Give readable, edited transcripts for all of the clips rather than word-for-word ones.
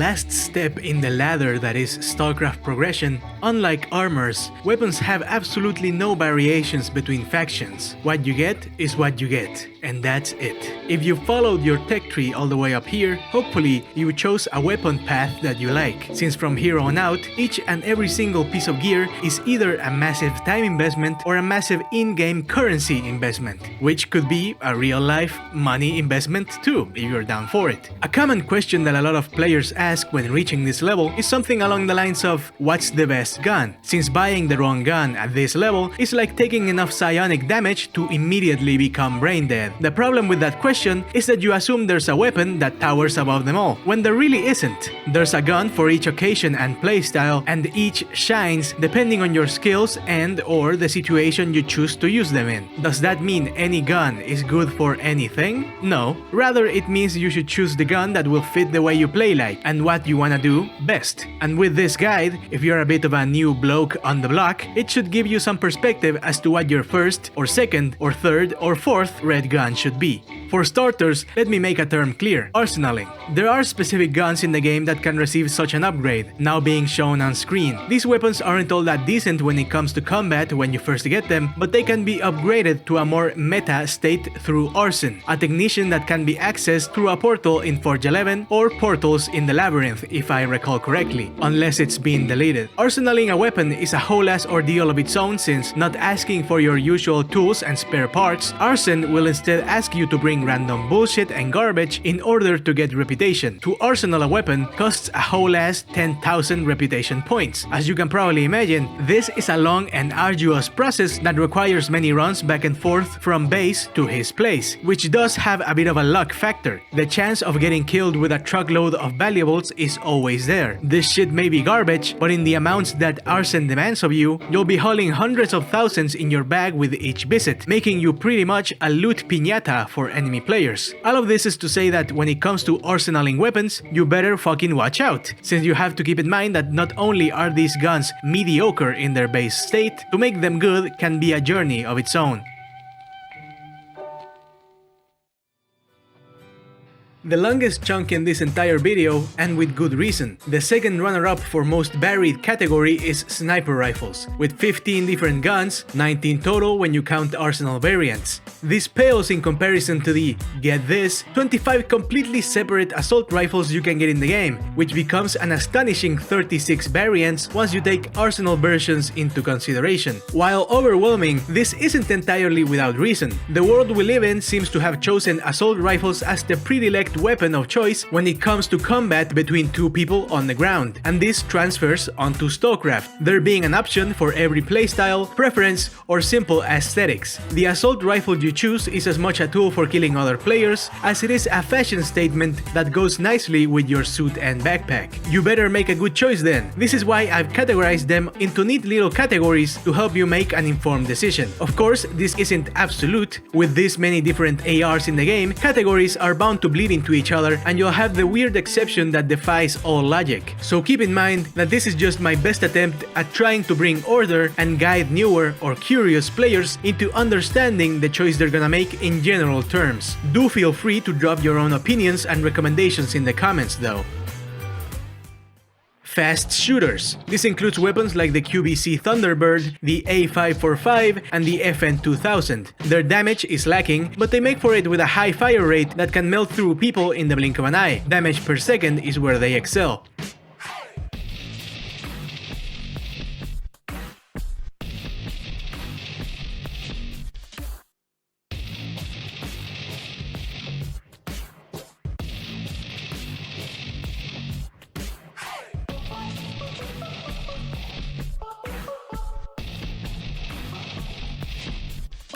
last step in the ladder that is StarCraft progression, unlike armors, weapons have absolutely no variations between factions. What you get is what you get, and that's it. If you followed your tech tree all the way up here, hopefully you chose a weapon path that you like, since from here on out, each and every single piece of gear is either a massive time investment or a massive in-game currency investment, which could be a real-life money investment too, if you're down for it. A common question that a lot of players ask when reaching this level is something along the lines of, what's the best gun? Since buying the wrong gun at this level is like taking enough psionic damage to immediately become brain dead. The problem with that question is that you assume there's a weapon that towers above them all, when there really isn't. There's a gun for each occasion and playstyle, and each shines depending on your skills and or the situation you choose to use them in. Does that mean any gun is good for anything? No. Rather, it means you should choose the gun that will fit the way you play like and what you wanna do best. And with this guide, if you're a bit of a new bloke on the block, it should give you some perspective as to what your first or second or third or fourth red gun should be. For starters, let me make a term clear: arsenaling. There are specific guns in the game that can receive such an upgrade, now being shown on screen. These weapons aren't all that decent when it comes to combat when you first get them, but they can be upgraded to a more meta state through arson, a technician that can be accessed through a portal in Forge 11 or portals in the Labyrinth, if I recall correctly, unless it's been deleted. Arsenaling a weapon is a whole ass ordeal of its own, since not asking for your usual tools and spare parts, arson will instead ask you to bring random bullshit and garbage in order to get reputation. To arsenal a weapon costs a whole ass 10,000 reputation points. As you can probably imagine, this is a long and arduous process that requires many runs back and forth from base to his place, which does have a bit of a luck factor. The chance of getting killed with a truckload of valuables is always there. This shit may be garbage, but in the amounts that arson demands of you, you'll be hauling hundreds of thousands in your bag with each visit, making you pretty much a loot piñata for enemy players. All of this is to say that when it comes to arsenaling weapons, you better fucking watch out, since you have to keep in mind that not only are these guns mediocre in their base state, to make them good can be a journey of its own. The longest chunk in this entire video, and with good reason. The second runner-up for most varied category is sniper rifles, with 15 different guns, 19 total when you count arsenal variants. This pales in comparison to the, get this, 25 completely separate assault rifles you can get in the game, which becomes an astonishing 36 variants once you take arsenal versions into consideration. While overwhelming, this isn't entirely without reason. The world we live in seems to have chosen assault rifles as the predilected weapon of choice when it comes to combat between two people on the ground, and this transfers onto StarCraft, there being an option for every playstyle, preference, or simple aesthetics. The assault rifle you choose is as much a tool for killing other players as it is a fashion statement that goes nicely with your suit and backpack. You better make a good choice then. This is why I've categorized them into neat little categories to help you make an informed decision. Of course, this isn't absolute. With this many different ARs in the game, categories are bound to bleed into each other, and you'll have the weird exception that defies all logic. So keep in mind that this is just my best attempt at trying to bring order and guide newer or curious players into understanding the choice they're gonna make in general terms. Do feel free to drop your own opinions and recommendations in the comments though. Fast shooters. This includes weapons like the QBC Thunderbird, the A545, and the FN2000. Their damage is lacking, but they make for it with a high fire rate that can melt through people in the blink of an eye. Damage per second is where they excel.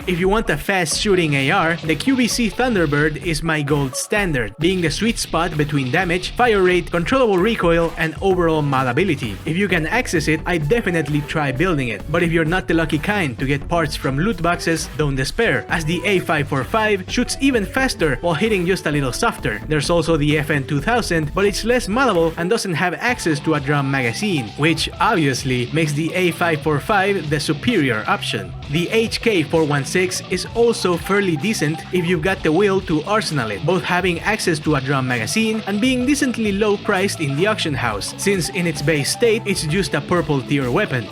If you want a fast shooting AR, the QBC Thunderbird is my gold standard, being the sweet spot between damage, fire rate, controllable recoil, and overall malleability. If you can access it, I definitely try building it, but if you're not the lucky kind to get parts from loot boxes, don't despair, as the A545 shoots even faster while hitting just a little softer. There's also the FN2000, but it's less malleable and doesn't have access to a drum magazine, which obviously makes the A545 the superior option. The HK416 is also fairly decent if you've got the will to arsenal it, both having access to a drum magazine and being decently low priced in the auction house, since in its base state it's just a purple tier weapon.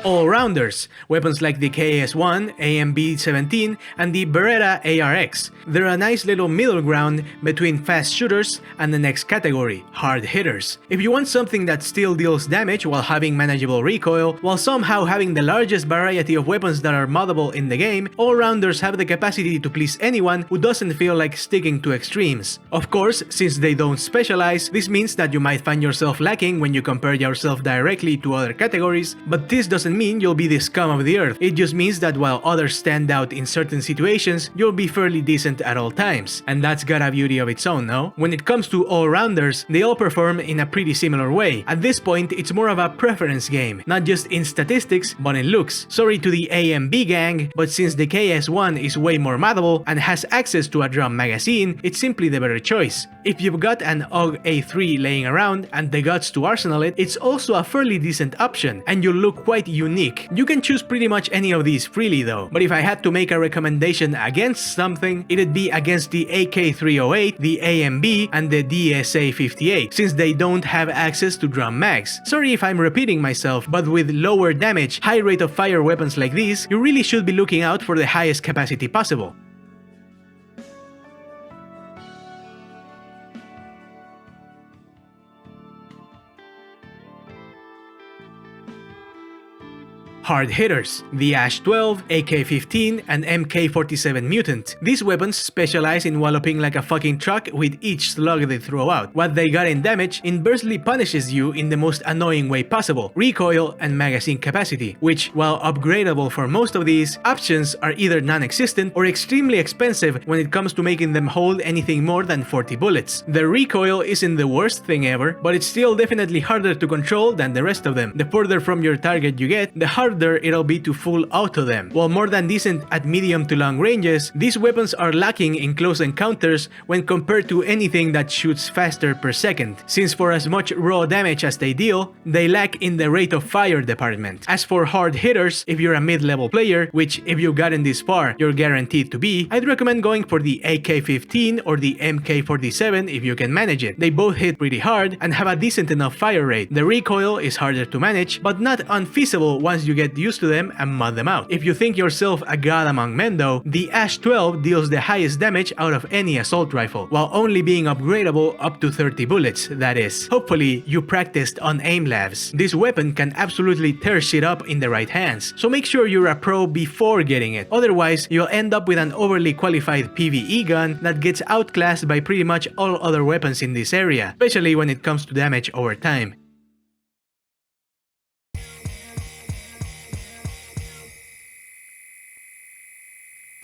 All-rounders, weapons like the KS-1, AMB-17, and the Beretta ARX. They're a nice little middle ground between fast shooters and the next category, hard hitters. If you want something that still deals damage while having manageable recoil, while somehow having the largest variety of weapons that are moddable in the game, all-rounders have the capacity to please anyone who doesn't feel like sticking to extremes. Of course, since they don't specialize, this means that you might find yourself lacking when you compare yourself directly to other categories, but this doesn't mean you'll be the scum of the earth. It just means that while others stand out in certain situations, you'll be fairly decent at all times. And that's got a beauty of its own, no? When it comes to all-rounders, they all perform in a pretty similar way. At this point, it's more of a preference game, not just in statistics, but in looks. Sorry to the AMB gang, but since the KS-1 is way more moddable and has access to a drum magazine, it's simply the better choice. If you've got an AUG A3 laying around and the guts to arsenal it, it's also a fairly decent option, and you'll look quite unique. You can choose pretty much any of these freely though, but if I had to make a recommendation against something, it'd be against the AK-308, the AMB, and the DSA-58, since they don't have access to drum mags. Sorry if I'm repeating myself, but with lower damage, high rate of fire weapons like these, you really should be looking out for the highest capacity possible. Hard hitters, the ASH-12, AK-15, and MK-47 Mutant. These weapons specialize in walloping like a fucking truck with each slug they throw out. What they got in damage inversely punishes you in the most annoying way possible, recoil and magazine capacity, which, while upgradable for most of these, options are either non-existent or extremely expensive when it comes to making them hold anything more than 40 bullets. The recoil isn't the worst thing ever, but it's still definitely harder to control than the rest of them. The further from your target you get, the harder it'll be to full auto them. While more than decent at medium to long ranges, these weapons are lacking in close encounters when compared to anything that shoots faster per second, since for as much raw damage as they deal, they lack in the rate of fire department. As for hard hitters, if you're a mid-level player, which if you've gotten this far, you're guaranteed to be, I'd recommend going for the AK-15 or the MK-47 if you can manage it. They both hit pretty hard and have a decent enough fire rate. The recoil is harder to manage, but not unfeasible once you get used to them and mod them out. If you think yourself a god among men though, the ASH-12 deals the highest damage out of any assault rifle, while only being upgradable up to 30 bullets, that is. Hopefully, you practiced on aim labs. This weapon can absolutely tear shit up in the right hands, so make sure you're a pro before getting it. Otherwise, you'll end up with an overly qualified PvE gun that gets outclassed by pretty much all other weapons in this area, especially when it comes to damage over time.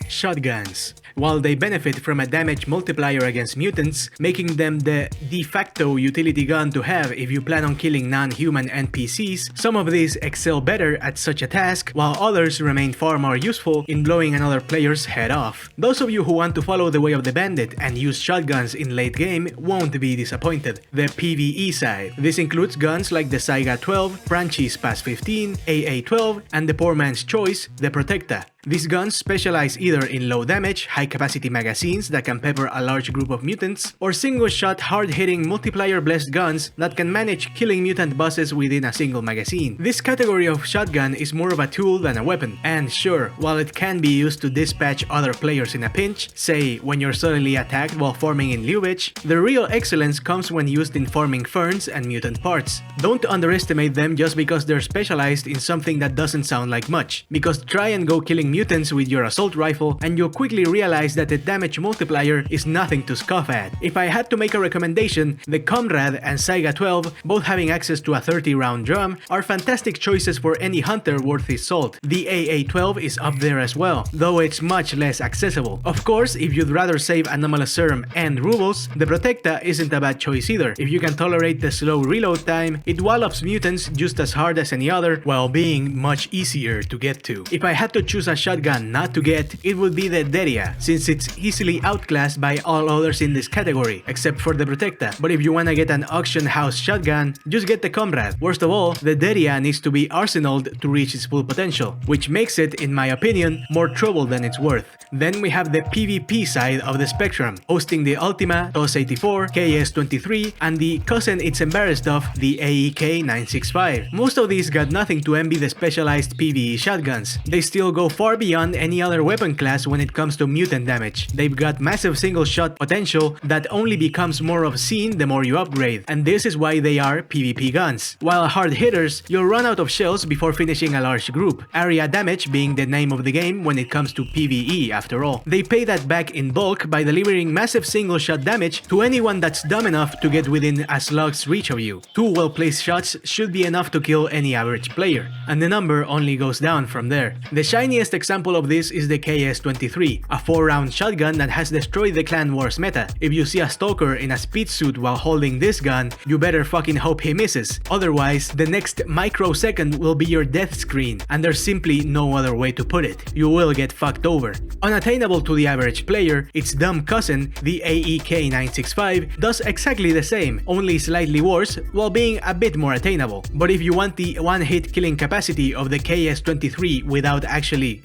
Shotguns. While they benefit from a damage multiplier against mutants, making them the de facto utility gun to have if you plan on killing non-human NPCs, some of these excel better at such a task, while others remain far more useful in blowing another player's head off. Those of you who want to follow the way of the bandit and use shotguns in late game won't be disappointed. The PvE side. This includes guns like the Saiga 12, Franchi's Pass 15, AA-12, and the poor man's choice, the Protecta. These guns specialize either in low damage, high capacity magazines that can pepper a large group of mutants, or single shot hard-hitting multiplier blessed guns that can manage killing mutant bosses within a single magazine. This category of shotgun is more of a tool than a weapon, and sure, while it can be used to dispatch other players in a pinch, say when you're suddenly attacked while farming in Lubitsch, the real excellence comes when used in farming ferns and mutant parts. Don't underestimate them just because they're specialized in something that doesn't sound like much, because try and go killing mutants with your assault rifle and you'll quickly realize that the damage multiplier is nothing to scoff at. If I had to make a recommendation, the Comrade and Saiga 12, both having access to a 30-round drum, are fantastic choices for any hunter worth his salt. The AA-12 is up there as well, though it's much less accessible. Of course, if you'd rather save Anomalous Serum and rubles, the Protecta isn't a bad choice either. If you can tolerate the slow reload time, it wallops mutants just as hard as any other, while being much easier to get to. If I had to choose a shotgun not to get, it would be the Deria, since it's easily outclassed by all others in this category, except for the Protecta. But if you wanna get an auction house shotgun, just get the Comrade. Worst of all, the Deria needs to be arsenaled to reach its full potential, which makes it, in my opinion, more trouble than it's worth. Then we have the PvP side of the spectrum, hosting the Ultima, TOS-84, KS-23, and the cousin it's embarrassed of, the AEK-965. Most of these got nothing to envy the specialized PvE shotguns. They still go far beyond any other weapon class when it comes to mutant damage. They've got massive single shot potential that only becomes more obscene the more you upgrade, and this is why they are PvP guns. While hard hitters, you'll run out of shells before finishing a large group, area damage being the name of the game when it comes to PvE after all. They pay that back in bulk by delivering massive single shot damage to anyone that's dumb enough to get within a slug's reach of you. 2 well-placed shots should be enough to kill any average player, and the number only goes down from there. The shiniest example of this is the KS-23, a 4-round shotgun that has destroyed the Clan Wars meta. If you see a stalker in a speed suit while holding this gun, you better fucking hope he misses. Otherwise, the next microsecond will be your death screen, and there's simply no other way to put it. You will get fucked over. Unattainable to the average player, its dumb cousin, the AEK-965, does exactly the same, only slightly worse, while being a bit more attainable. But if you want the one-hit killing capacity of the KS-23 without actually,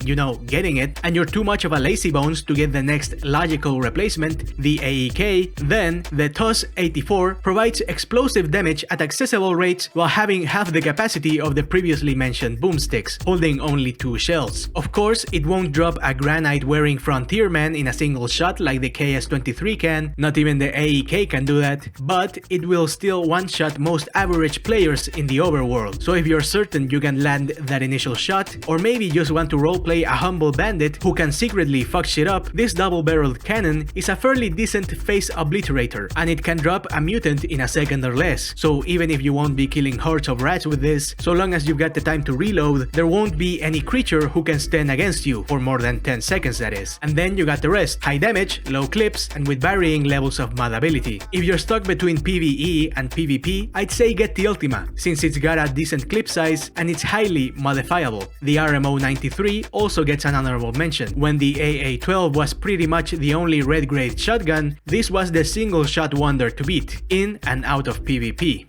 getting it, and you're too much of a lazybones to get the next logical replacement, the AEK, then the TOS-84 provides explosive damage at accessible rates while having half the capacity of the previously mentioned boomsticks, holding only 2 shells. Of course, it won't drop a granite-wearing frontierman in a single shot like the KS-23 can, not even the AEK can do that, but it will still one-shot most average players in the overworld. So if you're certain you can land that initial shot, or maybe just want to roleplay a humble bandit who can secretly fuck shit up, this double-barreled cannon is a fairly decent face obliterator, and it can drop a mutant in a second or less. So even if you won't be killing hordes of rats with this, so long as you've got the time to reload, there won't be any creature who can stand against you, for more than 10 seconds that is. And then you got the rest, high damage, low clips, and with varying levels of mod ability. If you're stuck between PvE and PvP, I'd say get the Ultima, since it's got a decent clip size and it's highly modifiable. The RMO-93 also gets an honorable mention. When the AA-12 was pretty much the only red grade shotgun, this was the single shot wonder to beat, in and out of PvP.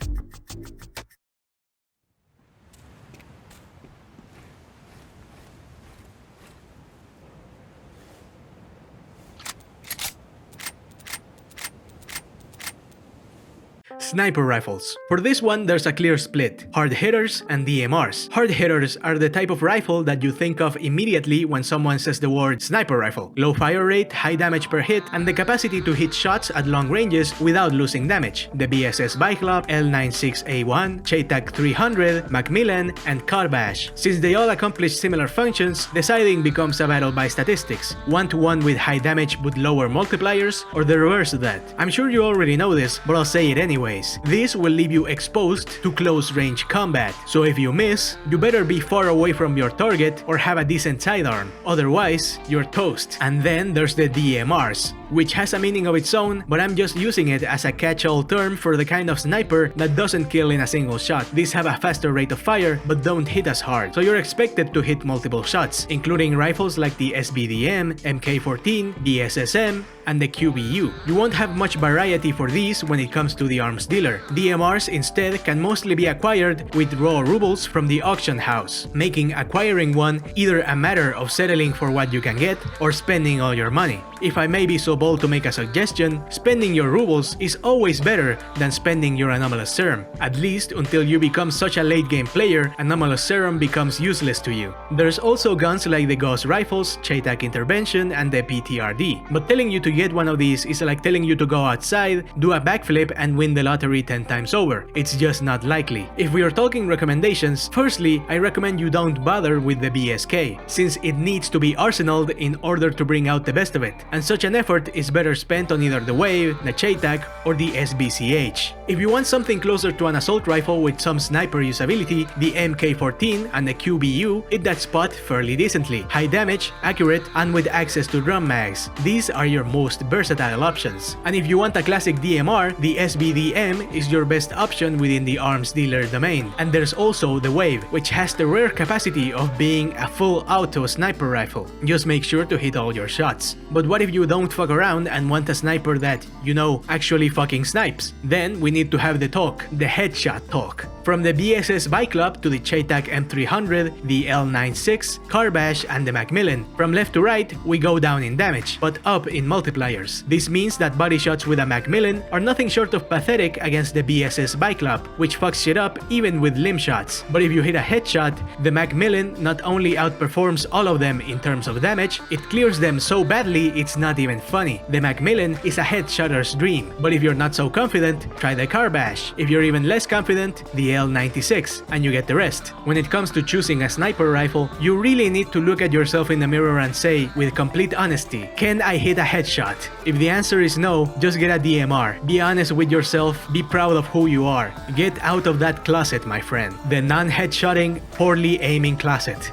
Sniper rifles. For this one, there's a clear split: hard hitters and DMRs. Hard hitters are the type of rifle that you think of immediately when someone says the word sniper rifle. Low fire rate, high damage per hit, and the capacity to hit shots at long ranges without losing damage. The BSS Biclop, L96A1, Chaytak 300, Macmillan, and Carbash. Since they all accomplish similar functions, deciding becomes a battle by statistics. 1-to-1 with high damage but lower multipliers, or the reverse of that. I'm sure you already know this, but I'll say it anyways. This will leave you exposed to close range combat, so if you miss, you better be far away from your target or have a decent sidearm, otherwise you're toast. And then there's the DMRs, which has a meaning of its own, but I'm just using it as a catch-all term for the kind of sniper that doesn't kill in a single shot. These have a faster rate of fire, but don't hit as hard, so you're expected to hit multiple shots, including rifles like the SBDM, MK14, BSSM, and the QBU. You won't have much variety for these when it comes to the arms dealer. DMRs instead can mostly be acquired with raw rubles from the auction house, making acquiring one either a matter of settling for what you can get or spending all your money. If I may be so bold to make a suggestion, spending your rubles is always better than spending your anomalous serum, at least until you become such a late game player, anomalous serum becomes useless to you. There's also guns like the Gauss rifles, Chaytak Intervention, and the PTRD, but telling you to get one of these is like telling you to go outside, do a backflip, and win the lottery 10 times over. It's just not likely. If we are talking recommendations, firstly, I recommend you don't bother with the BSK, since it needs to be arsenaled in order to bring out the best of it, and such an effort is better spent on either the Wave, the Chaytak, or the SBCH. If you want something closer to an assault rifle with some sniper usability, the MK14 and the QBU hit that spot fairly decently. High damage, accurate, and with access to drum mags. These are your most versatile options. And if you want a classic DMR, the SBDM M is your best option within the arms dealer domain. And there's also the Wave, which has the rare capacity of being a full auto sniper rifle. Just make sure to hit all your shots. But what if you don't fuck around and want a sniper that, you know, actually fucking snipes? Then we need to have the talk, the headshot talk. From the BSS Biclop to the Chaitak M300, the L96, Carbash and the Macmillan. From left to right, we go down in damage, but up in multipliers. This means that body shots with a Macmillan are nothing short of pathetic against the BSS Biclop, which fucks shit up even with limb shots. But if you hit a headshot, the Macmillan not only outperforms all of them in terms of damage, it clears them so badly it's not even funny. The Macmillan is a headshotter's dream, but if you're not so confident, try the Carbash. If you're even less confident, the L96, and you get the rest. When it comes to choosing a sniper rifle, you really need to look at yourself in the mirror and say, with complete honesty, can I hit a headshot? If the answer is no, just get a DMR. Be honest with yourself, be proud of who you are. Get out of that closet, my friend. The non-headshotting, poorly aiming closet.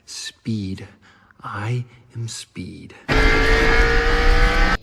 Speed. I am speed.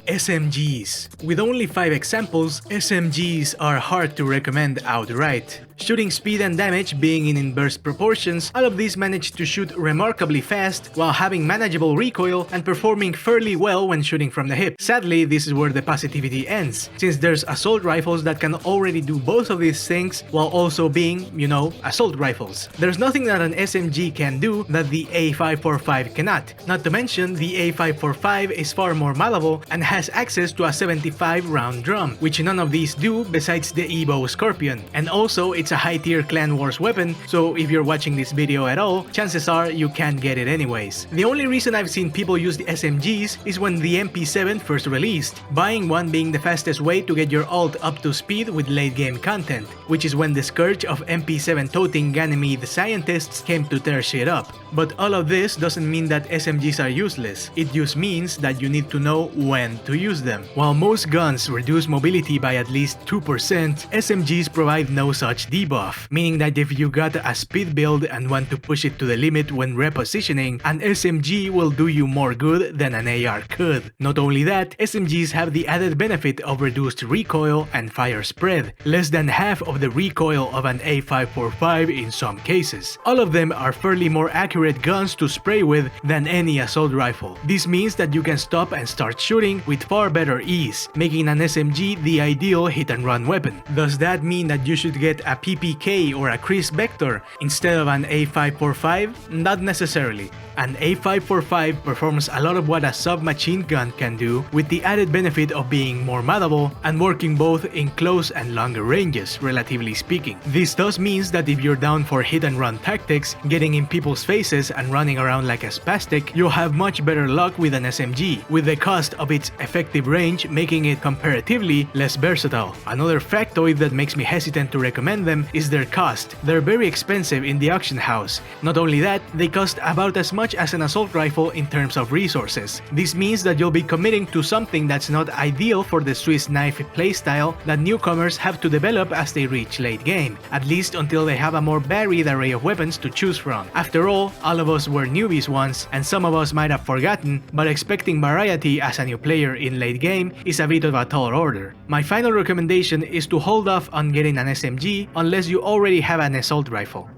SMGs. With only 5 examples, SMGs are hard to recommend outright. Shooting speed and damage being in inverse proportions, all of these manage to shoot remarkably fast while having manageable recoil and performing fairly well when shooting from the hip. Sadly, this is where the positivity ends, since there's assault rifles that can already do both of these things while also being, you know, assault rifles. There's nothing that an SMG can do that the A545 cannot. Not to mention, the A545 is far more malleable and has access to a 75 round drum, which none of these do besides the Evo Scorpion. And also, it's a high-tier Clan Wars weapon, so if you're watching this video at all, chances are you can't get it anyways. The only reason I've seen people use the SMGs is when the MP7 first released, buying one being the fastest way to get your ult up to speed with late-game content, which is when the scourge of MP7-toting Ganymede scientists came to tear shit up. But all of this doesn't mean that SMGs are useless, it just means that you need to know when to use them. While most guns reduce mobility by at least 2%, SMGs provide no such debuff, meaning that if you got a speed build and want to push it to the limit when repositioning, an SMG will do you more good than an AR could. Not only that, SMGs have the added benefit of reduced recoil and fire spread, less than half of the recoil of an A545 in some cases. All of them are fairly more accurate guns to spray with than any assault rifle. This means that you can stop and start shooting with far better ease, making an SMG the ideal hit-and-run weapon. Does that mean that you should get a PPK or a Chris Vector instead of an A545? Not necessarily. An A545 performs a lot of what a submachine gun can do, with the added benefit of being more malleable and working both in close and longer ranges, relatively speaking. This thus means that if you're down for hit-and-run tactics, getting in people's faces and running around like a spastic, you'll have much better luck with an SMG, with the cost of its effective range making it comparatively less versatile. Another factoid that makes me hesitant to recommend them is their cost. They're very expensive in the auction house. Not only that, they cost about as much as an assault rifle in terms of resources. This means that you'll be committing to something that's not ideal for the Swiss knife playstyle that newcomers have to develop as they reach late game, at least until they have a more varied array of weapons to choose from. After all of us were newbies once, and some of us might have forgotten, but expecting variety as a new player in late game is a bit of a tall order. My final recommendation is to hold off on getting an SMG unless you already have an assault rifle.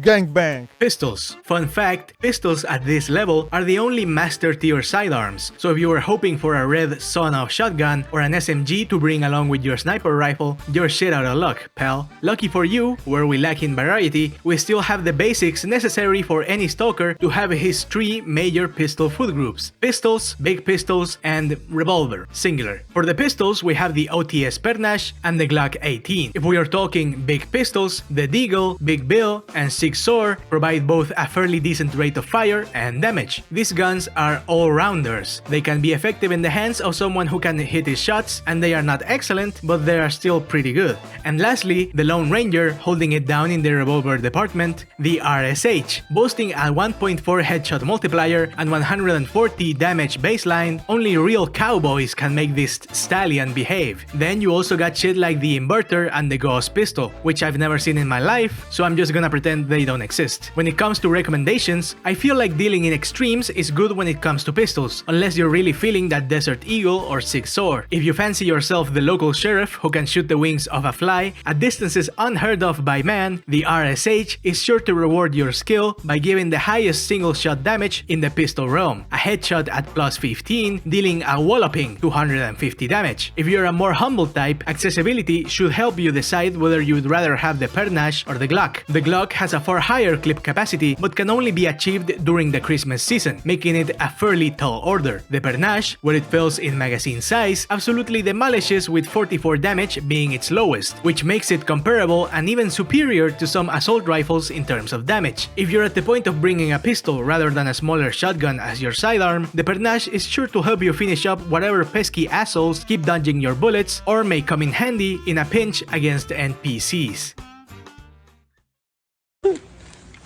Gangbang! Pistols. Fun fact, pistols at this level are the only master tier sidearms, so if you were hoping for a red sawn-off shotgun or an SMG to bring along with your sniper rifle, you're shit out of luck, pal. Lucky for you, where we lack in variety, we still have the basics necessary for any stalker to have his 3 major pistol food groups: pistols, big pistols, and revolver, singular. For the pistols, we have the OTS Pernash and the Glock 18. If we are talking big pistols, the Deagle, Big Bill, and 6 SOAR provide both a fairly decent rate of fire and damage. These guns are all-rounders. They can be effective in the hands of someone who can hit his shots, and they are not excellent, but they are still pretty good. And lastly, the Lone Ranger, holding it down in the revolver department, the RSH. Boasting a 1.4 headshot multiplier and 140 damage baseline, only real cowboys can make this stallion behave. Then you also got shit like the Inverter and the Gauss pistol, which I've never seen in my life, so I'm just gonna pretend they don't exist. When it comes to recommendations, I feel like dealing in extremes is good when it comes to pistols, unless you're really feeling that Desert Eagle or 6 SOAR. If you fancy yourself the local sheriff who can shoot the wings of a fly at distances unheard of by man, the RSH is sure to reward your skill by giving the highest single shot damage in the pistol realm. A headshot at plus 15, dealing a walloping 250 damage. If you're a more humble type, accessibility should help you decide whether you would rather have the Pernache or the Glock. The Glock has a far higher clip capacity but can only be achieved during the Christmas season, making it a fairly tall order. The Pernache, where it falls in magazine size, absolutely demolishes with 44 damage being its lowest, which makes it comparable and even superior to some assault rifles in terms of damage. If you're at the point of bringing a pistol rather than a smaller shotgun as your sidearm, the Pernache is sure to help you finish up whatever pesky assholes keep dodging your bullets or may come in handy in a pinch against NPCs.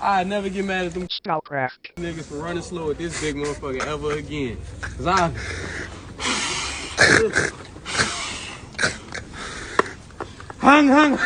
I never get mad at them Spellcraft niggas for running slow with this big motherfucker ever again. Cause I... hung.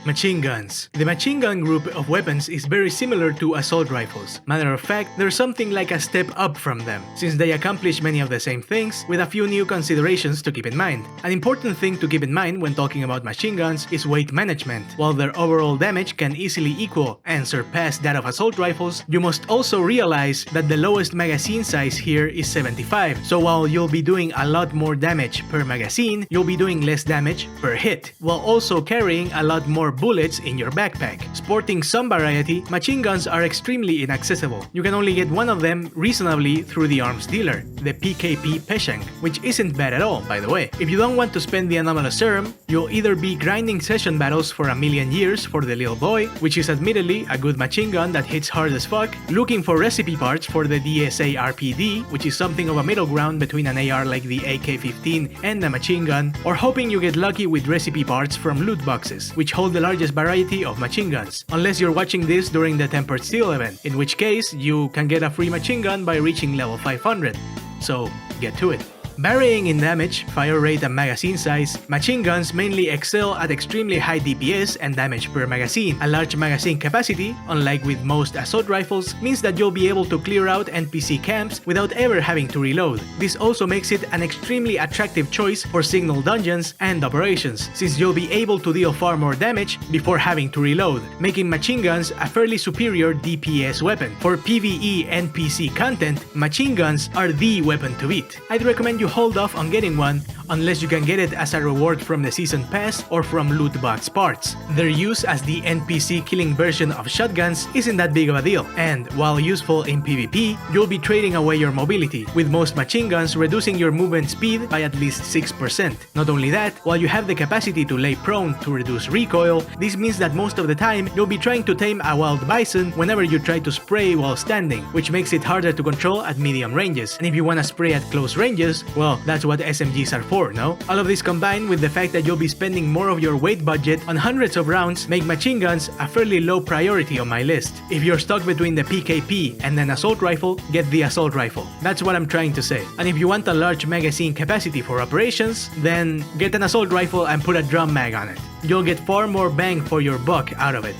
Machine guns. The machine gun group of weapons is very similar to assault rifles. Matter of fact, they're something like a step up from them, since they accomplish many of the same things with a few new considerations to keep in mind. An important thing to keep in mind when talking about machine guns is weight management. While their overall damage can easily equal and surpass that of assault rifles, you must also realize that the lowest magazine size here is 75, so while you'll be doing a lot more damage per magazine, you'll be doing less damage per hit, while also carrying a lot more bullets in your backpack. Sporting some variety, machine guns are extremely inaccessible. You can only get one of them reasonably through the arms dealer, the PKP Peshang, which isn't bad at all, by the way. If you don't want to spend the anomalous serum, you'll either be grinding session battles for a million years for the little boy, which is admittedly a good machine gun that hits hard as fuck, looking for recipe parts for the DSA RPD, which is something of a middle ground between an AR like the AK-15 and a machine gun, or hoping you get lucky with recipe parts from loot boxes, which hold the largest variety of machine guns, unless you're watching this during the Tempered Steel event, in which case you can get a free machine gun by reaching level 500. So get to it. Varying in damage, fire rate and magazine size, machine guns mainly excel at extremely high DPS and damage per magazine. A large magazine capacity, unlike with most assault rifles, means that you'll be able to clear out NPC camps without ever having to reload. This also makes it an extremely attractive choice for signal dungeons and operations, since you'll be able to deal far more damage before having to reload, making machine guns a fairly superior DPS weapon. For PvE NPC content, machine guns are the weapon to beat. I'd recommend you hold off on getting one unless you can get it as a reward from the season pass or from loot box parts. Their use as the NPC killing version of shotguns isn't that big of a deal, and while useful in PvP, you'll be trading away your mobility, with most machine guns reducing your movement speed by at least 6%. Not only that, while you have the capacity to lay prone to reduce recoil, this means that most of the time you'll be trying to tame a wild bison whenever you try to spray while standing, which makes it harder to control at medium ranges. And if you wanna spray at close ranges, well, that's what SMGs are for, no? All of this combined with the fact that you'll be spending more of your weight budget on hundreds of rounds make machine guns a fairly low priority on my list. If you're stuck between the PKP and an assault rifle, get the assault rifle. That's what I'm trying to say. And if you want a large magazine capacity for operations, then get an assault rifle and put a drum mag on it. You'll get far more bang for your buck out of it.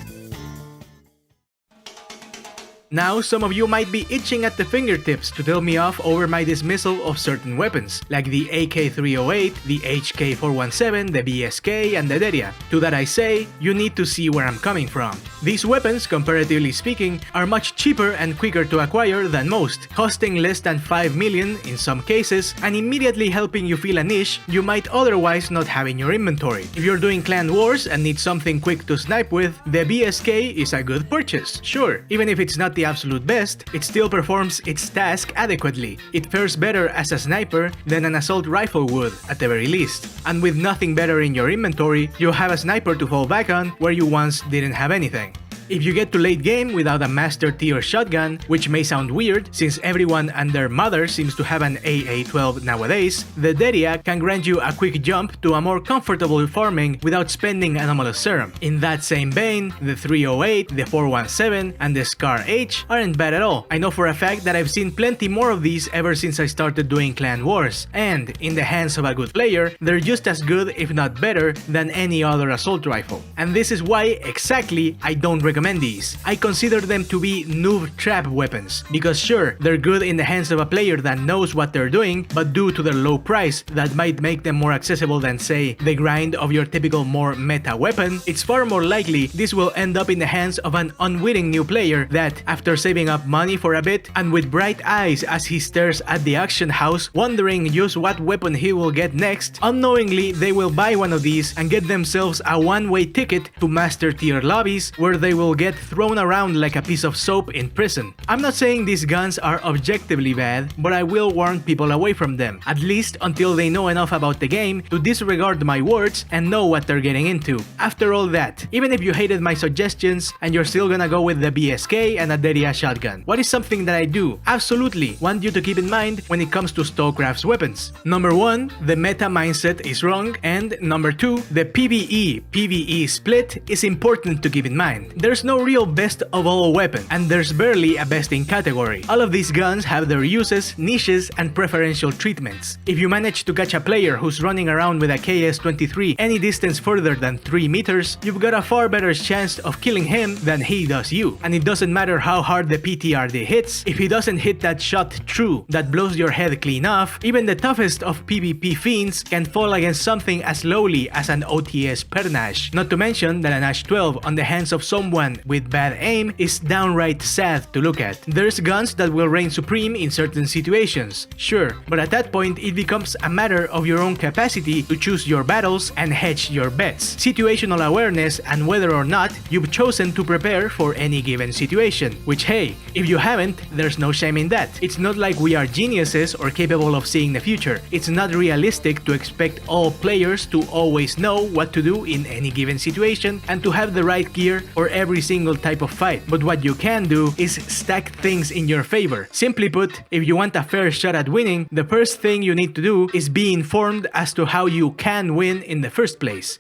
Now, some of you might be itching at the fingertips to tell me off over my dismissal of certain weapons, like the AK-308, the HK-417, the BSK, and the Deria. To that I say, you need to see where I'm coming from. These weapons, comparatively speaking, are much cheaper and quicker to acquire than most, costing less than 5 million in some cases, and immediately helping you fill a niche you might otherwise not have in your inventory. If you're doing clan wars and need something quick to snipe with, the BSK is a good purchase, sure, even if it's not the absolute best, it still performs its task adequately. It fares better as a sniper than an assault rifle would, at the very least. And with nothing better in your inventory, you have a sniper to fall back on where you once didn't have anything. If you get to late game without a master tier shotgun, which may sound weird since everyone and their mother seems to have an AA-12 nowadays, the Deria can grant you a quick jump to a more comfortable farming without spending anomalous serum. In that same vein, the 308, the 417, and the Scar H aren't bad at all. I know for a fact that I've seen plenty more of these ever since I started doing clan wars, and in the hands of a good player, they're just as good if not better than any other assault rifle. And this is why exactly I don't recommend these. I consider them to be noob trap weapons, because sure, they're good in the hands of a player that knows what they're doing, but due to their low price that might make them more accessible than say the grind of your typical more meta weapon, it's far more likely this will end up in the hands of an unwitting new player that, after saving up money for a bit and with bright eyes as he stares at the auction house wondering just what weapon he will get next, unknowingly they will buy one of these and get themselves a one-way ticket to master tier lobbies where they will get thrown around like a piece of soap in prison. I'm not saying these guns are objectively bad, but I will warn people away from them, at least until they know enough about the game to disregard my words and know what they're getting into. After all that, even if you hated my suggestions and you're still gonna go with the BSK and a Deria shotgun, what is something that I do absolutely want you to keep in mind when it comes to Stalcraft's weapons? Number 1, the meta mindset is wrong, and number 2, the PvE-PvE split is important to keep in mind. There's no real best of all weapon, and there's barely a best in category. All of these guns have their uses, niches, and preferential treatments. If you manage to catch a player who's running around with a KS-23 any distance further than 3 meters, you've got a far better chance of killing him than he does you. And it doesn't matter how hard the PTRD hits, if he doesn't hit that shot true that blows your head clean off, even the toughest of PvP fiends can fall against something as lowly as an OTS per Nash. Not to mention that a Nash 12 on the hands of someone with bad aim is downright sad to look at. There's guns that will reign supreme in certain situations, sure, but at that point it becomes a matter of your own capacity to choose your battles and hedge your bets, situational awareness, and whether or not you've chosen to prepare for any given situation, which hey, if you haven't, there's no shame in that. It's not like we are geniuses or capable of seeing the future. It's not realistic to expect all players to always know what to do in any given situation and to have the right gear for every single type of fight, but what you can do is stack things in your favor. Simply put, if you want a fair shot at winning, the first thing you need to do is be informed as to how you can win in the first place.